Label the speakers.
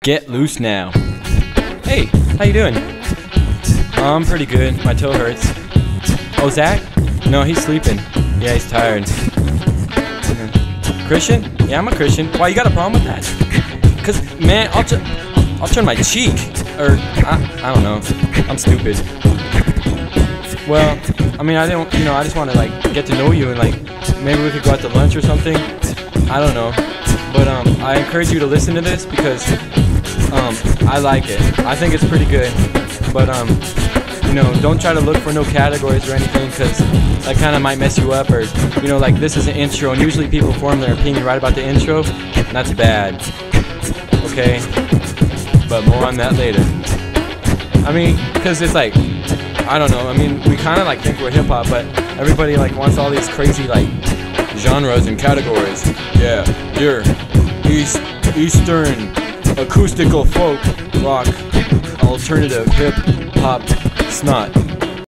Speaker 1: Get loose now. Hey, how you doing? I'm pretty good. My toe hurts. Oh, Zach? No, he's sleeping. Yeah, he's tired. Christian? Yeah, I'm a Christian. Why, you got a problem with that? Cause, man, I'll turn my cheek. Or, I don't know. I'm stupid. Well, I mean, I just want to, like, get to know you and, like, maybe we could go out to lunch or something. I don't know. But, I encourage you to listen to this because, I like it. I think it's pretty good. But, don't try to look for no categories or anything because that kind of might mess you up. Or, like this is an intro and usually people form their opinion right about the intro. And that's bad. Okay? But more on that later. I mean, because it's like, I don't know. I mean, we kind of like think we're hip-hop, but everybody like wants all these crazy like genres and categories. Yeah, you're Eastern, acoustical folk, rock, alternative, hip-hop, snot.